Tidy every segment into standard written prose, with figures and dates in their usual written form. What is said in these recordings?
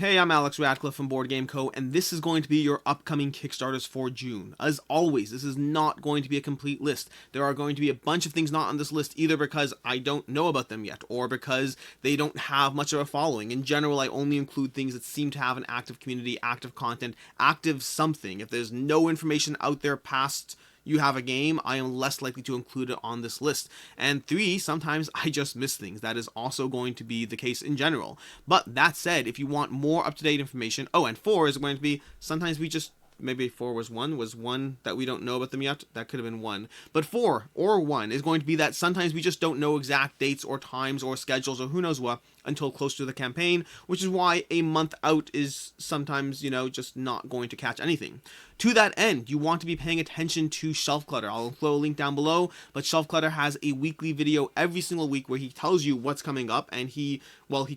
Hey, I'm Alex Radcliffe from Board Game Co., and this is going to be your upcoming Kickstarters for June. As always, this is not going to be a complete list. There are going to be a bunch of things not on this list, either because I don't know about them yet, or because they don't have much of a following. In general, I only include things that seem to have an active community, active content, active something. If there's no information out there past you have a game, I am less likely to include it on this list. And 3, sometimes I just miss things. That is also going to be the case in general. But that said, if you want more up-to-date information, and 4 is going to be, sometimes we just, maybe 4 was one that we don't know about them yet. That could have been 1. But 4 or 1 is going to be that sometimes we just don't know exact dates or times or schedules or who knows what until close to the campaign, which is why a month out is sometimes, just not going to catch anything. To that end, you want to be paying attention to Shelf Clutter. I'll include a link down below, but Shelf Clutter has a weekly video every single week where he tells you what's coming up, and he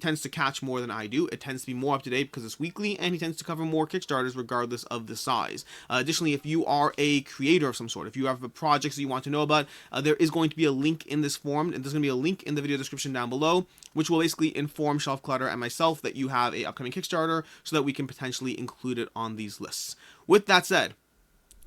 tends to catch more than I do. It tends to be more up to date because it's weekly, and he tends to cover more Kickstarters regardless of the size. Additionally, if you are a creator of some sort, if you have projects that you want to know about, there is going to be a link in this form, and there's going to be a link in the video description down below, which will basically inform Shelf Clutter and myself that you have a upcoming Kickstarter so that we can potentially include it on these lists. With that said,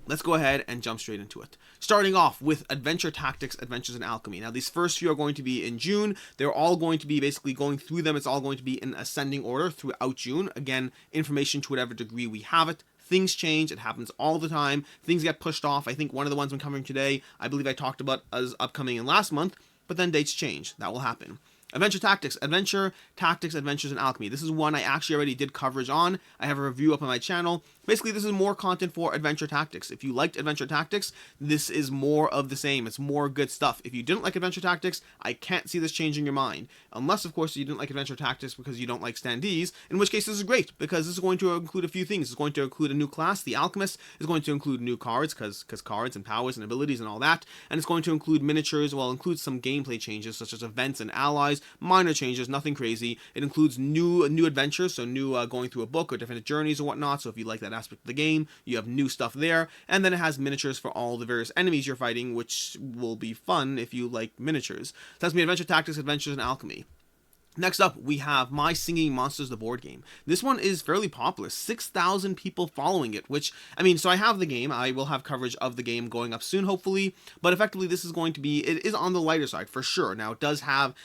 let's go ahead and jump straight into it. Starting off with Adventure Tactics, Adventures in Alchemy. Now, these first few are going to be in June. They're all going to be basically going through them. It's all going to be in ascending order throughout June. Again, information to whatever degree we have it. Things change. It happens all the time. Things get pushed off. I think one of the ones I'm covering today, I believe I talked about as upcoming in last month, but then dates change. That will happen. Adventure Tactics, Adventures in Alchemy. This is one I actually already did coverage on. I have a review up on my channel. Basically, this is more content for Adventure Tactics. If you liked Adventure Tactics, this is more of the same. It's more good stuff. If you didn't like Adventure Tactics, I can't see this changing your mind. Unless, of course, you didn't like Adventure Tactics because you don't like standees, in which case this is great, because this is going to include a few things. It's going to include a new class, the Alchemist. It's going to include new cards, because cards and powers and abilities and all that. And it's going to include miniatures, include some gameplay changes, such as events and allies, minor changes, nothing crazy. It includes new adventures, so new going through a book or different journeys or whatnot. So if you like that aspect of the game, you have new stuff there. And then it has miniatures for all the various enemies you're fighting, which will be fun if you like miniatures. So that's me, Adventure Tactics, Adventures in Alchemy. Next up, we have My Singing Monsters, the board game. This one is fairly popular. 6,000 people following it, so I have the game. I will have coverage of the game going up soon, hopefully. But effectively, this is going to be, it is on the lighter side, for sure. Now, it does have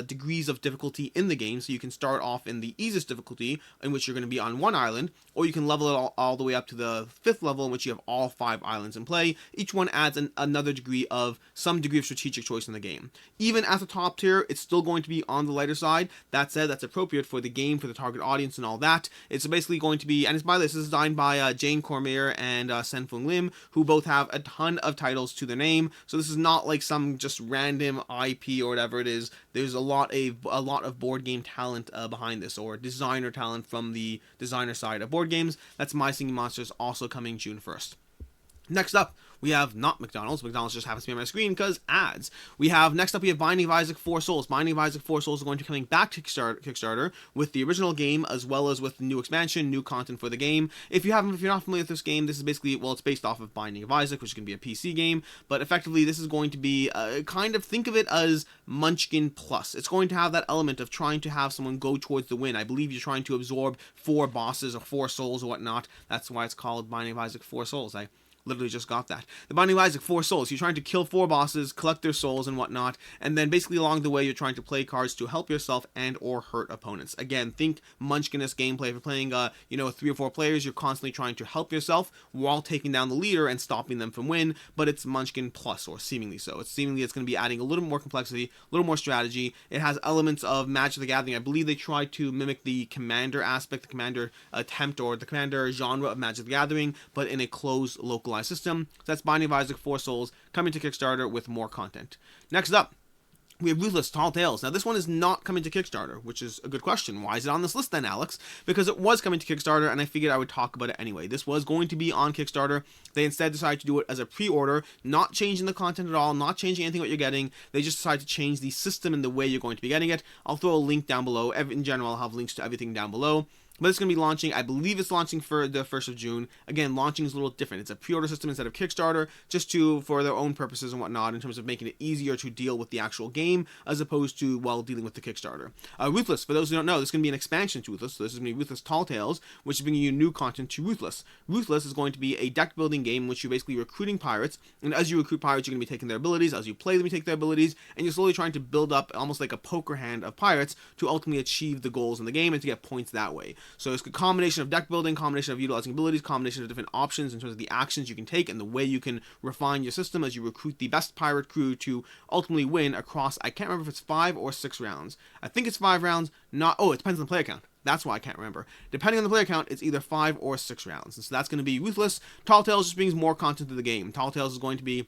degrees of difficulty in the game, so you can start off in the easiest difficulty, in which you're going to be on one island, or you can level it all the way up to the 5th level, in which you have all 5 islands in play. Each one adds another degree of strategic choice in the game. Even at the top tier, it's still going to be on the lighter side. That said, that's appropriate for the game, for the target audience and all that. It's basically going to be, and this is designed by Jane Cormier and Sen-Fung Lim, who both have a ton of titles to their name. So this is not like some just random IP or whatever it is. There's a lot of board game talent behind this, or designer talent from the designer side of board games. That's My Singing Monsters, also coming June 1st. Next up, we have not McDonald's. McDonald's just happens to be on my screen because ads. Next up, we have Binding of Isaac 4 Souls. Binding of Isaac 4 Souls is going to be coming back to Kickstarter with the original game, as well as with new expansion, new content for the game. If you're not familiar with this game, this is basically, it's based off of Binding of Isaac, which is going to be a PC game, but effectively this is going to be think of it as Munchkin Plus. It's going to have that element of trying to have someone go towards the win. I believe you're trying to absorb 4 bosses or 4 souls or whatnot. That's why it's called Binding of Isaac 4 Souls. I literally just got that. The Binding of Isaac 4 Souls. You're trying to kill 4 bosses, collect their souls and whatnot, and then basically along the way you're trying to play cards to help yourself and or hurt opponents. Again, think Munchkinist gameplay. If you're playing 3 or 4 players, you're constantly trying to help yourself while taking down the leader and stopping them from win, but it's Munchkin Plus, or seemingly so. It's going to be adding a little more complexity, a little more strategy. It has elements of Magic the Gathering. I believe they tried to mimic the Commander aspect, the Commander attempt, or the Commander genre of Magic the Gathering, but in a closed, localized system. So that's Binding of Isaac 4 Souls coming to Kickstarter with more content. Next up, we have Ruthless, Tall Tales. Now, this one is not coming to Kickstarter, which is a good question. Why is it on this list then, Alex? Because it was coming to Kickstarter, and I figured I would talk about it anyway. This was going to be on Kickstarter. They instead decided to do it as a pre-order, not changing the content at all, not changing anything what you're getting. They just decided to change the system and the way you're going to be getting it. I'll throw a link down below. In general, I'll have links to everything down below. But it's going to be launching, I believe it's launching for the 1st of June. Again, launching is a little different. It's a pre-order system instead of Kickstarter, just for their own purposes and whatnot, in terms of making it easier to deal with the actual game, as opposed to while dealing with the Kickstarter. Ruthless, for those who don't know, this is going to be an expansion to Ruthless. So this is going to be Ruthless Tall Tales, which is bringing you new content to Ruthless. Ruthless is going to be a deck building game in which you're basically recruiting pirates, and as you recruit pirates, you're going to be taking their abilities. As you play them, you take their abilities, and you're slowly trying to build up almost like a poker hand of pirates to ultimately achieve the goals in the game and to get points that way. So it's a combination of deck building, combination of utilizing abilities, combination of different options in terms of the actions you can take and the way you can refine your system as you recruit the best pirate crew to ultimately win across, I can't remember if it's 5 or 6 rounds. I think it's 5 rounds, it depends on the player count. That's why I can't remember. Depending on the player count, it's either 5 or 6 rounds. And so that's going to be Ruthless. Tall Tales just brings more content to the game. Tall Tales is going to be,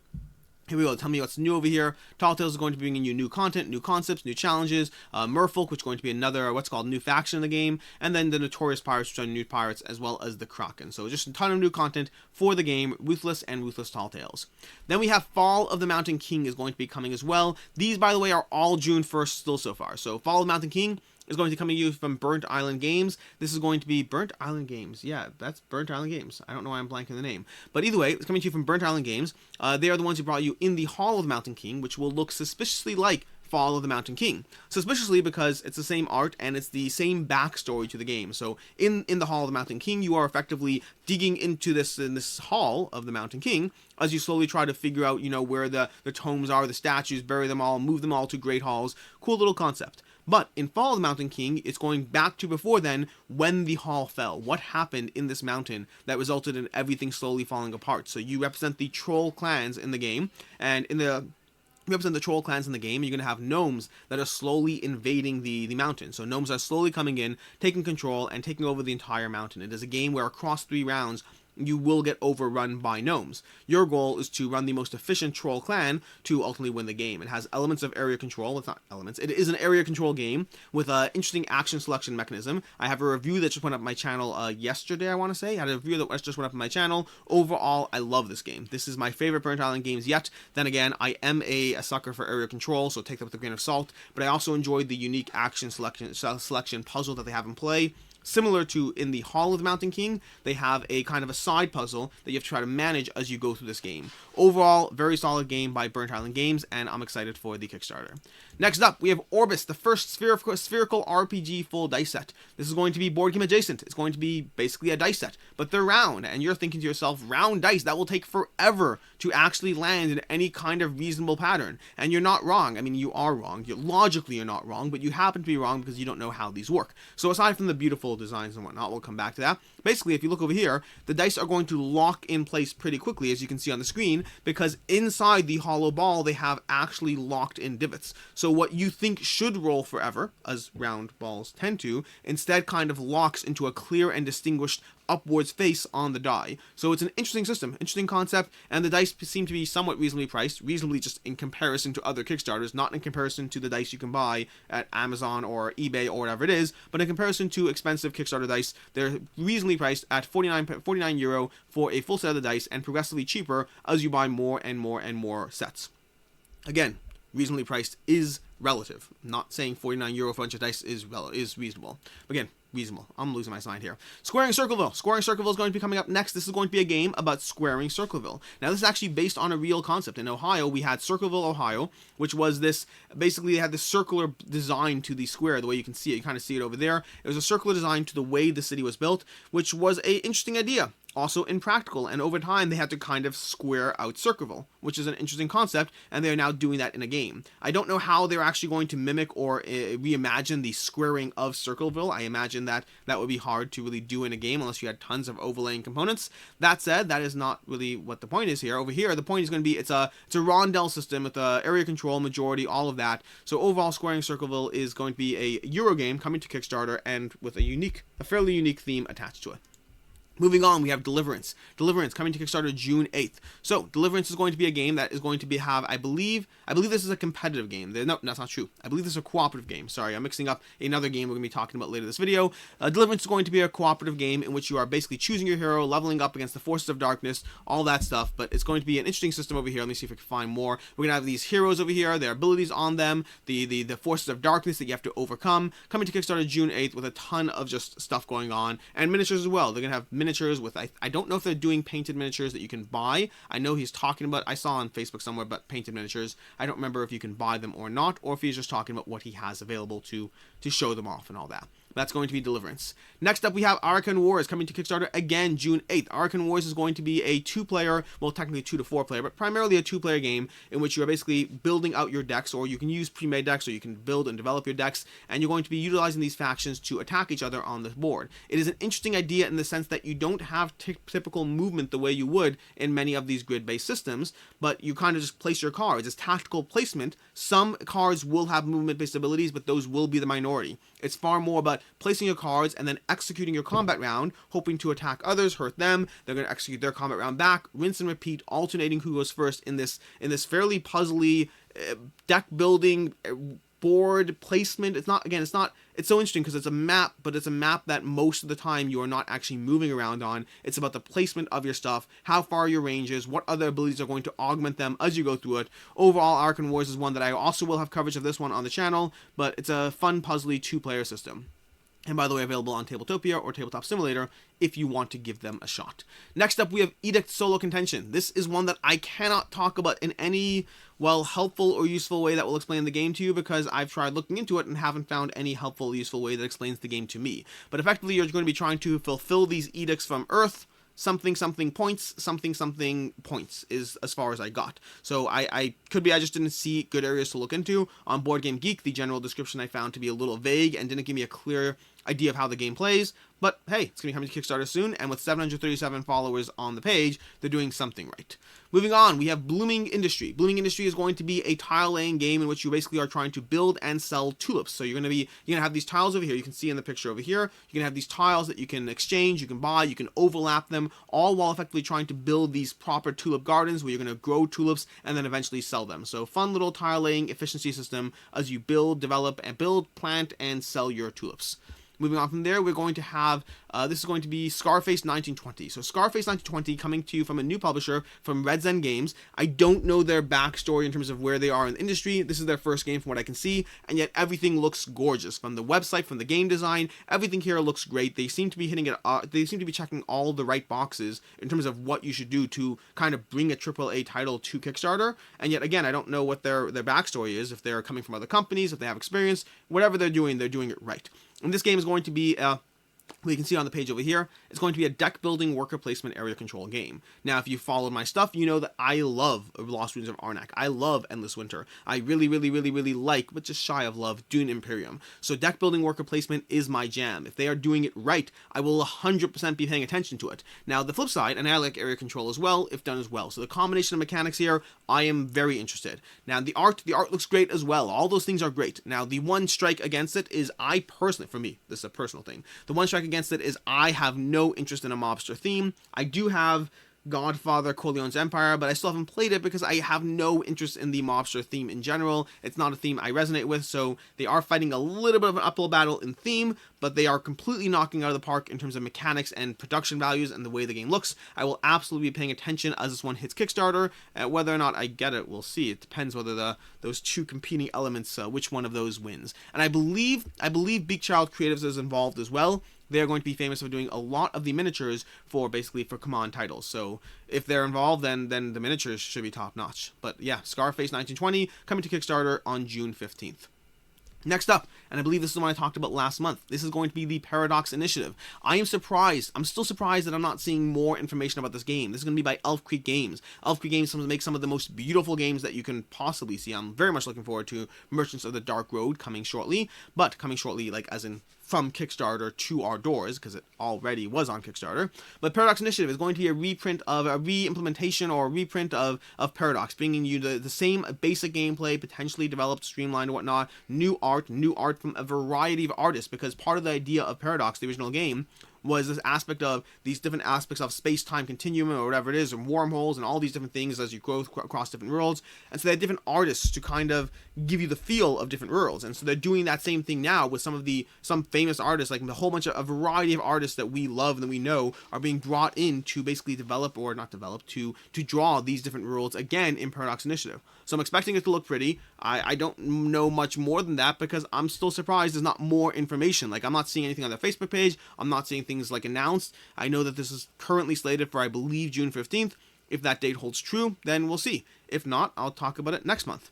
here we go, tell me what's new over here. Tall Tales is going to be bringing you new content, new concepts, new challenges. Merfolk, which is going to be another, what's called new faction in the game. And then the Notorious Pirates, which are new pirates, as well as the Kraken. So just a ton of new content for the game, Ruthless and Ruthless Tall Tales. Then we have Fall of the Mountain King is going to be coming as well. These, by the way, are all June 1st still so far. So Fall of the Mountain King is going to come to you from Burnt Island Games. This is going to be Burnt Island Games. Yeah, that's Burnt Island Games. I don't know why I'm blanking the name. But either way, it's coming to you from Burnt Island Games. They are the ones who brought you In the Hall of the Mountain King, which will look suspiciously like Fall of the Mountain King. Suspiciously because it's the same art and it's the same backstory to the game. So in the Hall of the Mountain King, you are effectively digging into this Hall of the Mountain King as you slowly try to figure out, where the tomes are, the statues, bury them all, move them all to great halls. Cool little concept. But in Fall of the Mountain King, it's going back to before then, when the hall fell. What happened in this mountain that resulted in everything slowly falling apart? So you represent the troll clans in the game, and represent the troll clans in the game, you're going to have gnomes that are slowly invading the mountain. So gnomes are slowly coming in, taking control, and taking over the entire mountain. It is a game where across 3 rounds, you will get overrun by gnomes. Your goal is to run the most efficient troll clan to ultimately win the game. It has elements of area control. It's not elements. It is an area control game with an interesting action selection mechanism. I have a review that just went up on my channel yesterday, I want to say. I had a review that just went up on my channel. Overall, I love this game. This is my favorite Burnt Island games yet. Then again, I am a sucker for area control, so take that with a grain of salt. But I also enjoyed the unique action selection puzzle that they have in play. Similar to in the Hall of the Mountain King, they have a kind of a side puzzle that you have to try to manage as you go through this game. Overall, very solid game by Burnt Island Games, and I'm excited for the Kickstarter. Next up, we have Orbidice, the first spherical RPG full dice set. This is going to be board game adjacent. It's going to be basically a dice set, but they're round, and you're thinking to yourself, round dice, that will take forever to actually land in any kind of reasonable pattern. And you're not wrong. I mean, you are wrong. Logically, you're not wrong, but you happen to be wrong because you don't know how these work. So aside from the beautiful designs and whatnot, we'll come back to that. Basically, if you look over here, the dice are going to lock in place pretty quickly, as you can see on the screen, because inside the hollow ball, they have actually locked in divots. So what you think should roll forever, as round balls tend to, instead kind of locks into a clear and distinguished upwards face on the die. So it's an interesting system, interesting concept, and the dice seem to be somewhat reasonably priced, reasonably just in comparison to other Kickstarters, not in comparison to the dice you can buy at Amazon or eBay or whatever it is, but in comparison to expensive Kickstarter dice, they're reasonably priced at 49 euro for a full set of the dice, and progressively cheaper as you buy more and more and more sets. Again, reasonably priced is relative. I'm not saying 49 euro for a bunch of dice is reasonable. Again, reasonable. I'm losing my sign here. Squaring Circleville. Squaring Circleville is going to be coming up next. This is going to be a game about squaring Circleville. Now, this is actually based on a real concept. In Ohio, we had Circleville, Ohio, which was this, basically, they had this circular design to the square, the way you can see it. You kind of see it over there. It was a circular design to the way the city was built, which was an interesting idea. Also impractical, and over time they had to kind of square out Circleville, which is an interesting concept, and they are now doing that in a game. I don't know how they're actually going to mimic or reimagine the squaring of Circleville. I imagine that would be hard to really do in a game unless you had tons of overlaying components. That said, that is not really what the point is here. Over here, the point is going to be it's a rondel system with area control, majority, all of that. So overall, squaring Circleville is going to be a Euro game coming to Kickstarter and with a fairly unique theme attached to it. Moving on, we have Deliverance. Deliverance coming to Kickstarter June 8th. So, Deliverance is going to be a game that is going to have, I believe this is a competitive game. No, that's not true. I believe this is a cooperative game. Sorry, I'm mixing up another game we're going to be talking about later in this video. Deliverance is going to be a cooperative game in which you are basically choosing your hero, leveling up against the forces of darkness, all that stuff, but it's going to be an interesting system over here. Let me see if I can find more. We're going to have these heroes over here, their abilities on them, the forces of darkness that you have to overcome, coming to Kickstarter June 8th with a ton of just stuff going on, and miniatures as well. They're going to have miniatures with, I don't know if they're doing painted miniatures that you can buy. I know he's talking about, I saw on Facebook somewhere about painted miniatures. I don't remember if you can buy them or not, or if he's just talking about what he has available to show them off and all that. That's going to be Deliverance. Next up, we have Arackhan Wars coming to Kickstarter again June 8th. Arackhan Wars is going to be a 2-player, well, technically 2 to 4 player, but primarily a 2-player game in which you are basically building out your decks, or you can use pre-made decks, or you can build and develop your decks, and you're going to be utilizing these factions to attack each other on the board. It is an interesting idea in the sense that you don't have typical movement the way you would in many of these grid-based systems, but you kind of just place your cards. It's tactical placement. Some cards will have movement-based abilities, but those will be the minority. It's far more about placing your cards and then executing your combat round, hoping to attack others, hurt them. They're going to execute their combat round back, rinse and repeat, alternating who goes first in this fairly puzzly deck building board placement. It's so interesting because it's a map, but it's a map that most of the time you are not actually moving around on. It's about the placement of your stuff, how far your range is, what other abilities are going to augment them as you go through it. Overall, Arackhan Wars is one that I also will have coverage of this one on the channel, but it's a fun, puzzly 2-player system. And by the way, available on Tabletopia or Tabletop Simulator if you want to give them a shot. Next up, we have Edict Solo Contention. This is one that I cannot talk about in any, well, helpful or useful way that will explain the game to you, because I've tried looking into it and haven't found any helpful or useful way that explains the game to me. But effectively, you're going to be trying to fulfill these edicts from Earth. Something points, something points is as far as I got. So I just didn't see good areas to look into. On Board Game Geek, the general description I found to be a little vague and didn't give me a clear idea of how the game plays. But hey, it's going to be coming to Kickstarter soon, and with 737 followers on the page, they're doing something right. Moving on, we have Blooming Industry. Blooming Industry is going to be a tile-laying game in which you basically are trying to build and sell tulips. So you're going to have these tiles over here. You can see in the picture over here. You're going to have these tiles that you can exchange, you can buy, you can overlap them, all while effectively trying to build these proper tulip gardens where you're going to grow tulips and then eventually sell them. So fun little tile-laying efficiency system as you build, develop, and plant, and sell your tulips. Moving on from there, we're going to have, this is going to be Scarface 1920. So Scarface 1920 coming to you from a new publisher, from Red Zen Games. I don't know their backstory in terms of where they are in the industry. This is their first game from what I can see, and yet everything looks gorgeous. From the website, from the game design, everything here looks great. They seem to be hitting it, they seem to be checking all the right boxes in terms of what you should do to kind of bring a AAA title to Kickstarter. And yet again, I don't know what their backstory is, if they're coming from other companies, if they have experience. Whatever they're doing it right. And this game is going to be, you can see on the page over here, it's going to be a deck building, worker placement, area control game. Now, if you followed my stuff, you know that I love Lost Ruins of Arnak. I love Endless Winter. I really like, but just shy of love, Dune Imperium. So deck building, worker placement is my jam. If they are doing it right, I will 100% be paying attention to it. Now, the flip side, and I like area control as well, if done as well. So the combination of mechanics here, I am very interested. Now, the art looks great as well. All those things are great. Now, the one strike against it is for me, this is a personal thing. The one strike against it is I have no interest in a mobster theme. I do have Godfather Corleone's Empire, but I still haven't played it because I have no interest in the mobster theme in general. It's not a theme I resonate with, so they are fighting a little bit of an uphill battle in theme, but they are completely knocking out of the park in terms of mechanics and production values and the way the game looks. I will absolutely be paying attention as this one hits Kickstarter. Whether or not I get it, we'll see. It depends whether those two competing elements, which one of those wins. And I believe Big Child Creatives is involved as well. They are going to be famous for doing a lot of the miniatures for command titles. So if they're involved, then the miniatures should be top notch. But yeah, Scarface 1920 coming to Kickstarter on June 15th. Next up, and I believe this is the one I talked about last month, this is going to be the Paradox Initiative. I'm still surprised that I'm not seeing more information about this game. This is going to be by Elf Creek Games. Elf Creek Games makes some of the most beautiful games that you can possibly see. I'm very much looking forward to Merchants of the Dark Road coming shortly, like as in from Kickstarter to our doors, because it already was on Kickstarter. But Paradox Initiative is going to be a re-implementation or a reprint of Paradox, bringing you the same basic gameplay, potentially developed, streamlined, and whatnot, new art from a variety of artists, because part of the idea of Paradox, the original game, was this aspect of these different aspects of space-time continuum or whatever it is, and wormholes and all these different things as you go across different worlds. And so they had different artists to kind of give you the feel of different worlds. And so they're doing that same thing now with some famous artists, like a whole bunch of a variety of artists that we love and that we know are being brought in to basically to draw these different worlds again in Paradox Initiative. So I'm expecting it to look pretty. I don't know much more than that because I'm still surprised there's not more information. Like, I'm not seeing anything on their Facebook page. I'm not seeing things like announced. I know that this is currently slated for, I believe, June 15th. If that date holds true, then we'll see. If not, I'll talk about it next month.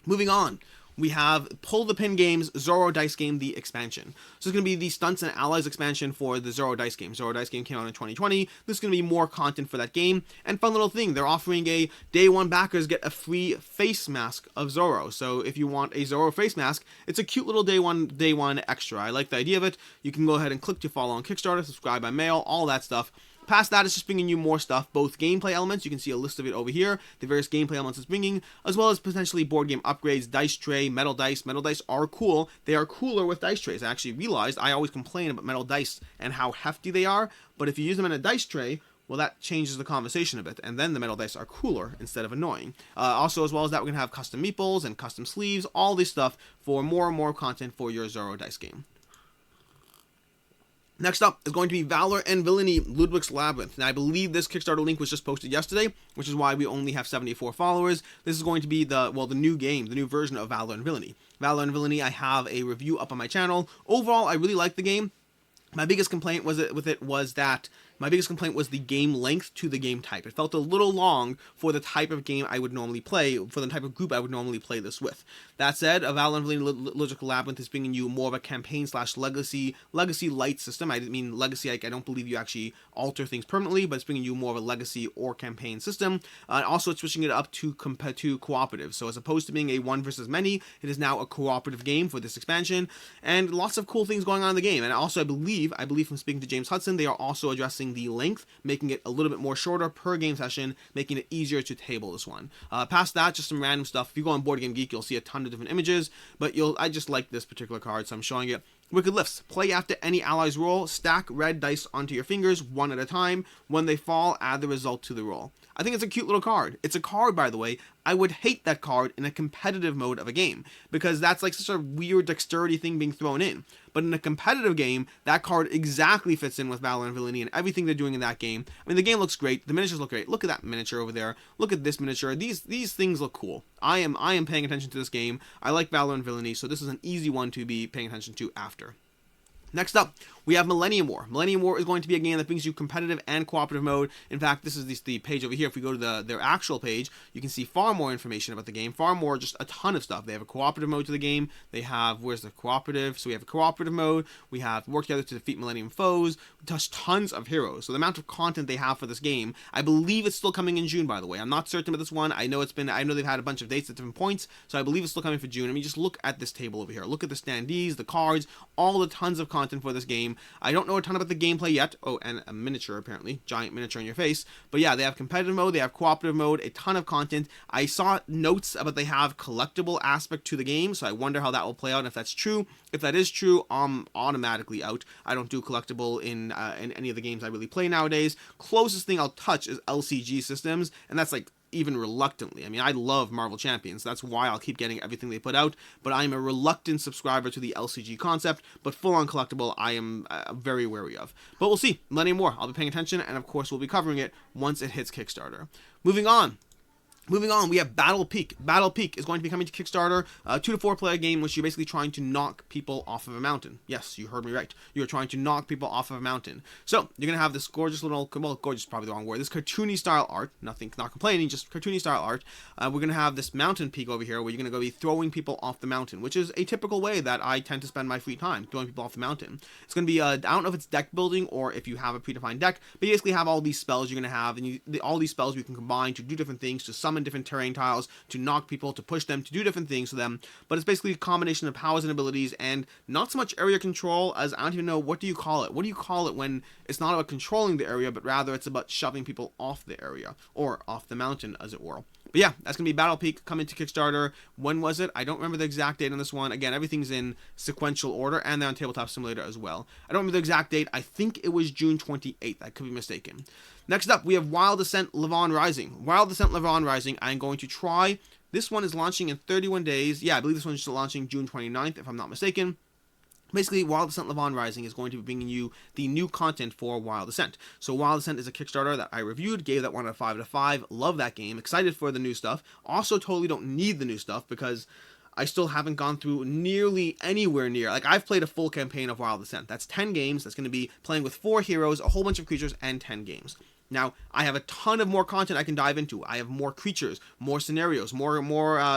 Moving on, we have Pull the Pin Games Zorro Dice Game, the expansion. So it's going to be the Stunts and Allies expansion for the Zorro Dice Game. Zorro Dice Game came out in 2020. This is going to be more content for that game. And fun little thing, they're offering a day one backers get a free face mask of Zorro. So if you want a Zorro face mask, it's a cute little day one extra. I like the idea of it. You can go ahead and click to follow on Kickstarter, subscribe by mail, all that stuff. Past that, it's just bringing you more stuff, both gameplay elements, you can see a list of it over here, the various gameplay elements it's bringing, as well as potentially board game upgrades, dice tray, metal dice. Metal dice are cool. They are cooler with dice trays. I actually realized I always complain about metal dice and how hefty they are, but if you use them in a dice tray, well, that changes the conversation a bit, and then the metal dice are cooler instead of annoying. Also, as well as that, we're going to have custom meeples and custom sleeves, all this stuff for more and more content for your Zorro Dice Game. Next up is going to be Valor and Villainy, Lludwik's Labyrinth. Now, I believe this Kickstarter link was just posted yesterday, which is why we only have 74 followers. This is going to be the new game, the new version of Valor and Villainy. Valor and Villainy, I have a review up on my channel. Overall, I really like the game. My biggest complaint was the game length to the game type. It felt a little long for the type of game I would normally play, for the type of group I would normally play this with. That said, a Valor and Villainy Lludwik Labyrinth is bringing you more of a campaign/legacy light system. I didn't mean legacy, I don't believe you actually alter things permanently, but it's bringing you more of a legacy or campaign system. Also, it's switching it up to cooperative. So as opposed to being a one versus many, it is now a cooperative game for this expansion, and lots of cool things going on in the game. And also, I believe from speaking to James Hudson, they are also addressing the length, making it a little bit more shorter per game session, making it easier to table this one. Past that, just some random stuff. If you go on Board Game Geek, you'll see a ton of different images, but I just like this particular card, so I'm showing it. Wicked Lifts. Play after any allies roll. Stack red dice onto your fingers, one at a time. When they fall, add the result to the roll. I think it's a cute little card. It's a card, by the way. I would hate that card in a competitive mode of a game, because that's like such a weird dexterity thing being thrown in. But in a competitive game, that card exactly fits in with Valor and Villainy and everything they're doing in that game. I mean, the game looks great. The miniatures look great. Look at that miniature over there. Look at this miniature. These things look cool. I am paying attention to this game. I like Valor and Villainy, so this is an easy one to be paying attention to after. Next up, we have Millennium War. Millennium War is going to be a game that brings you competitive and cooperative mode. In fact, this is the page over here. If we go to their actual page, you can see far more information about the game, far more, just a ton of stuff. They have a cooperative mode to the game. They have, where's the cooperative? So we have a cooperative mode. We have work together to defeat Millennium foes. Just tons of heroes. So the amount of content they have for this game, I believe it's still coming in June, by the way. I'm not certain about this one. I know they've had a bunch of dates at different points, so I believe it's still coming for June. I mean, just look at this table over here. Look at the standees, the cards, all the tons of content for this game. I don't know a ton about the gameplay yet. Oh, and a miniature, apparently. Giant miniature in your face. But yeah, they have competitive mode, they have cooperative mode, a ton of content. I saw notes about they have collectible aspect to the game, so I wonder how that will play out and if that's true. If that is true, I'm automatically out. I don't do collectible in any of the games I really play nowadays. Closest thing I'll touch is LCG systems, and that's like even reluctantly. I mean, I love Marvel Champions. That's why I'll keep getting everything they put out, but I'm a reluctant subscriber to the LCG concept, but full-on collectible I am very wary of. But we'll see. Millennium War. I'll be paying attention, and of course we'll be covering it once it hits Kickstarter. Moving on, we have Battle Peak. Battle Peak is going to be coming to Kickstarter, a 2 to 4 player game, which you're basically trying to knock people off of a mountain. Yes, you heard me right. You're trying to knock people off of a mountain. So, you're going to have this gorgeous little, well, gorgeous is probably the wrong word, this cartoony style art, not complaining, just cartoony style art. We're going to have this mountain peak over here where you're going to go be throwing people off the mountain, which is a typical way that I tend to spend my free time, throwing people off the mountain. It's going to be, I don't know if it's deck building or if you have a predefined deck, but you basically have all these spells you're going to have, and all these spells you can combine to do different things, to summon different terrain tiles, to knock people, to push them, to do different things to them. But it's basically a combination of powers and abilities, and not so much area control as, I don't even know, what do you call it? What do you call it when it's not about controlling the area, but rather it's about shoving people off the area, or off the mountain, as it were. But yeah, that's going to be Battle Peak coming to Kickstarter. When was it? I don't remember the exact date on this one. Again, everything's in sequential order, and they're on Tabletop Simulator as well. I don't remember the exact date. I think it was June 28th. I could be mistaken. Next up, we have Wild Ascent Lavon Rising. Wild Ascent Lavon Rising, I'm going to try. This one is launching in 31 days. Yeah, I believe this one's launching June 29th, if I'm not mistaken. Basically, Wild Ascent Lavon Rising is going to be bringing you the new content for Wild Ascent. So Wild Ascent is a Kickstarter that I reviewed, gave that 1 out of 5 out of 5. Love that game. Excited for the new stuff. Also totally don't need the new stuff because I still haven't gone through nearly anywhere near. Like, I've played a full campaign of Wild Ascent. That's 10 games. That's going to be playing with 4 heroes, a whole bunch of creatures, and 10 games. Now, I have a ton of more content I can dive into. I have more creatures, more scenarios, more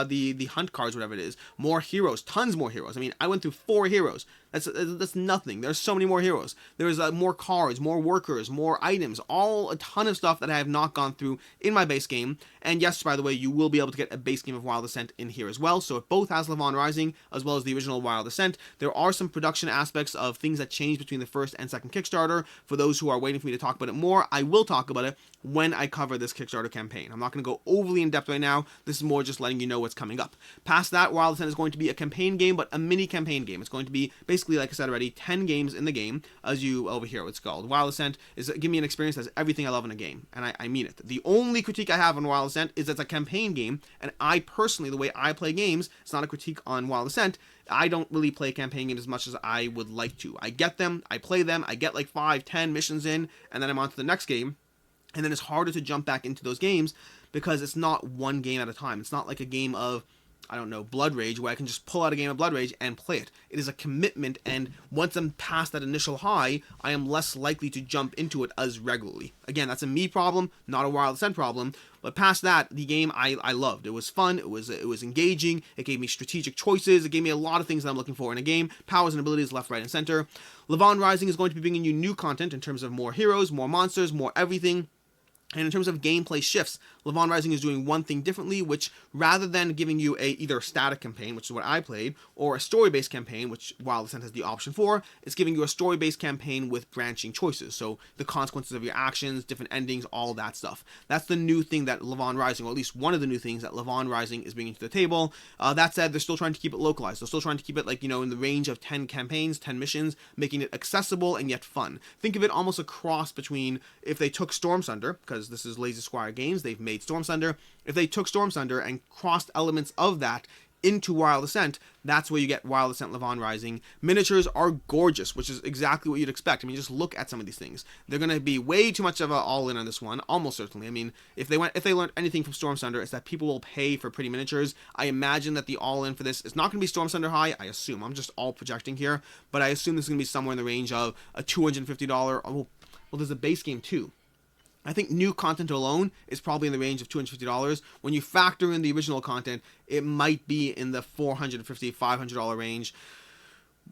the hunt cards, whatever it is, more heroes, tons more heroes. I mean, I went through 4 heroes. That's nothing. There's so many more heroes. There's more cards, more workers, more items, a ton of stuff that I have not gone through in my base game. And yes, by the way, you will be able to get a base game of Wild Ascent in here as well. So it both has Lavon Rising as well as the original Wild Ascent. There are some production aspects of things that change between the first and second Kickstarter. For those who are waiting for me to talk about it more, I will talk about it when I cover this Kickstarter campaign. I'm not going to go overly in depth right now. This is more just letting you know what's coming up. Past that, Wild Ascent is going to be a campaign game, but a mini campaign game. It's going to be basically, like I said already, 10 games in the game, as you over here it's called. Wild Ascent is give me an experience that's everything I love in a game, and I mean it. The only critique I have on Wild Ascent is it's a campaign game, and I personally, the way I play games, it's not a critique on Wild Ascent, I don't really play campaign games as much as I would like to. I get them, I play them, I get like 5, 10 missions in, and then I'm on to the next game. And then it's harder to jump back into those games because it's not one game at a time. It's not like a game of, I don't know, Blood Rage, where I can just pull out a game of Blood Rage and play it. It is a commitment, and once I'm past that initial high, I am less likely to jump into it as regularly. Again, that's a me problem, not a Wild Ascent problem, but past that, the game I loved. It was fun, it was engaging, it gave me strategic choices, it gave me a lot of things that I'm looking for in a game, powers and abilities left, right, and center. Lavon Rising is going to be bringing you new content in terms of more heroes, more monsters, more everything. And in terms of gameplay shifts, Lavon Rising is doing one thing differently, which rather than giving you either a static campaign, which is what I played, or a story-based campaign, which Wild Ascent has the option for, it's giving you a story-based campaign with branching choices. So the consequences of your actions, different endings, all that stuff. That's the new thing that Lavon Rising, or at least one of the new things that Lavon Rising is bringing to the table. That said, they're still trying to keep it localized. They're still trying to keep it, like, you know, in the range of 10 campaigns, 10 missions, making it accessible and yet fun. Think of it almost a cross between if they took Storm Sunder, because this is Lazy Squire Games, they've made Storm Sunder. If they took Storm Sunder and crossed elements of that into Wild Ascent, that's where you get Wild Ascent Lavon Rising. Miniatures are gorgeous, which is exactly what you'd expect. I mean, just look at some of these things. They're going to be way too much of an all-in on this one, almost certainly. I mean, if they learned anything from Storm Sunder, it's that people will pay for pretty miniatures. I imagine that the all-in for this is not going to be Storm Sunder high, I assume. I'm just all projecting here, but I assume this is going to be somewhere in the range of a $250, well, there's a base game too. I think new content alone is probably in the range of $250. When you factor in the original content, it might be in the $450, $500 range.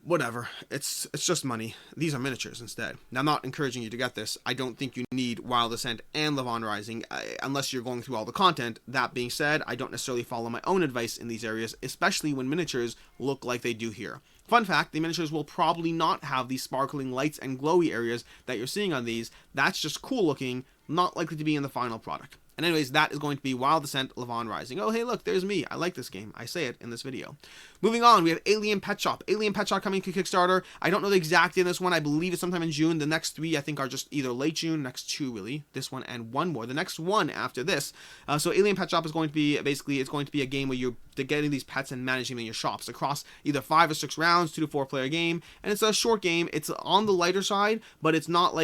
Whatever. It's just money. These are miniatures instead. Now, I'm not encouraging you to get this. I don't think you need Wild Ascent and Lavon Rising unless you're going through all the content. That being said, I don't necessarily follow my own advice in these areas, especially when miniatures look like they do here. Fun fact, the miniatures will probably not have these sparkling lights and glowy areas that you're seeing on these. That's just cool looking, not likely to be in the final product. And anyways, that is going to be Wild Ascent Lavon Rising. Oh, hey, look, there's me. I like this game. I say it in this video. Moving on, we have Alien Petshop. Alien Petshop coming to Kickstarter. I don't know the exact date of this one. I believe it's sometime in June. The next 3, I think, are just either late June, next 2, really. This one and one more. The next one after this. So Alien Petshop is going to be, basically, it's going to be a game where you're getting these pets and managing them in your shops across either 5 or 6 rounds, 2 to 4 player game. And it's a short game. It's on the lighter side, but it's not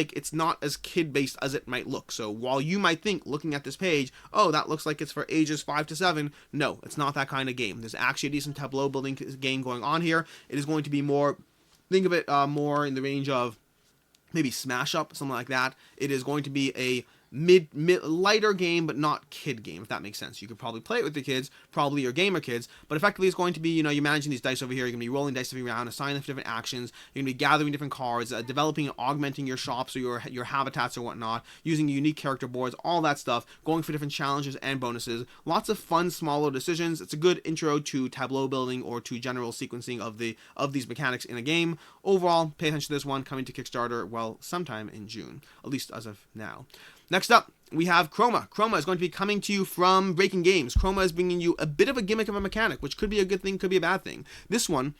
as kid-based as it might look. So while you might think, looking at this page, oh, that looks like it's for ages 5 to 7. No, it's not that kind of game. There's actually a decent tableau building game going on here. It is going to be more, think of it more in the range of maybe Smash Up, something like that. It is going to be a mid lighter game, but not kid game, if that makes sense. You could probably play it with the kids, probably your gamer kids, but effectively it's going to be, you know, you're managing these dice over here, you're going to be rolling dice every round, assigning them for different actions, you're going to be gathering different cards, developing and augmenting your shops or your habitats or whatnot, using unique character boards, all that stuff, going for different challenges and bonuses. Lots of fun, smaller decisions. It's a good intro to tableau building or to general sequencing of these mechanics in a game. Overall, pay attention to this one, coming to Kickstarter, well, sometime in June, at least as of now. Next up, we have Kroma. Kroma is going to be coming to you from Breaking Games. Kroma is bringing you a bit of a gimmick of a mechanic, which could be a good thing, could be a bad thing. This one,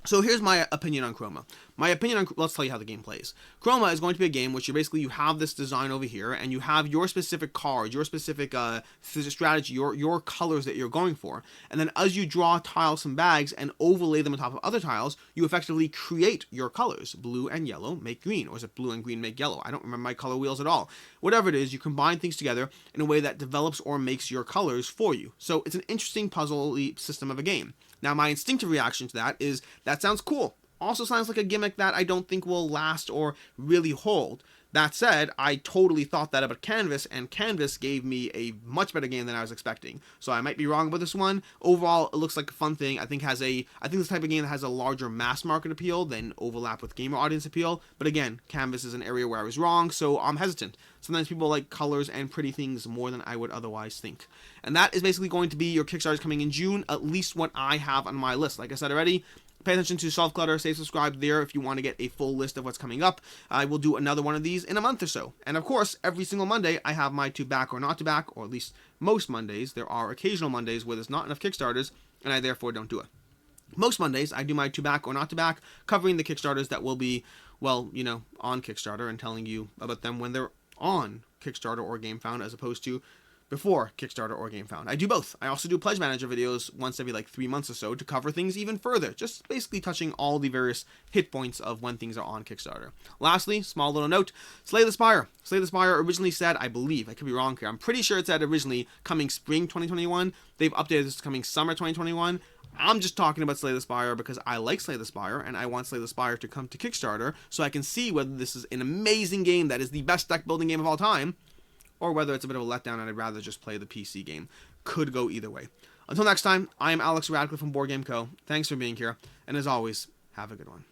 so here's my opinion on Kroma. Let's tell you how the game plays. Kroma is going to be a game which you have this design over here, and you have your specific cards, your specific strategy, your colors that you're going for. And then as you draw tiles from bags and overlay them on top of other tiles, you effectively create your colors. Blue and yellow make green, or is it blue and green make yellow? I don't remember my color wheels at all. Whatever it is, you combine things together in a way that develops or makes your colors for you. So it's an interesting puzzle-y system of a game. Now, my instinctive reaction to that is, that sounds cool. Also sounds like a gimmick that I don't think will last or really hold. That said, I totally thought that about Canvas, and Canvas gave me a much better game than I was expecting. So I might be wrong about this one. Overall, it looks like a fun thing. I think this type of game has a larger mass market appeal than overlap with gamer audience appeal. But again, Canvas is an area where I was wrong, so I'm hesitant. Sometimes people like colors and pretty things more than I would otherwise think. And that is basically going to be your Kickstarters coming in June, at least what I have on my list. Like I said already, pay attention to Solve Clutter, stay subscribed there if you want to get a full list of what's coming up. I will do another one of these in a month or so. And of course, every single Monday, I have my to back or not to back, or at least most Mondays. There are occasional Mondays where there's not enough Kickstarters, and I therefore don't do it. Most Mondays, I do my to back or not to back, covering the Kickstarters that will be, well, on Kickstarter, and telling you about them when they're on Kickstarter or GameFound, as opposed to before Kickstarter or GameFound. I do both. I also do Pledge Manager videos once every 3 months or so to cover things even further, just basically touching all the various hit points of when things are on Kickstarter. Lastly, small little note, Slay the Spire. Slay the Spire originally said, I believe, I could be wrong here, I'm pretty sure it said originally coming spring 2021. They've updated this to coming summer 2021. I'm just talking about Slay the Spire because I like Slay the Spire, and I want Slay the Spire to come to Kickstarter so I can see whether this is an amazing game that is the best deck building game of all time, or whether it's a bit of a letdown and I'd rather just play the PC game. Could go either way. Until next time, I am Alex Radcliffe from Board Game Co. Thanks for being here, and as always, have a good one.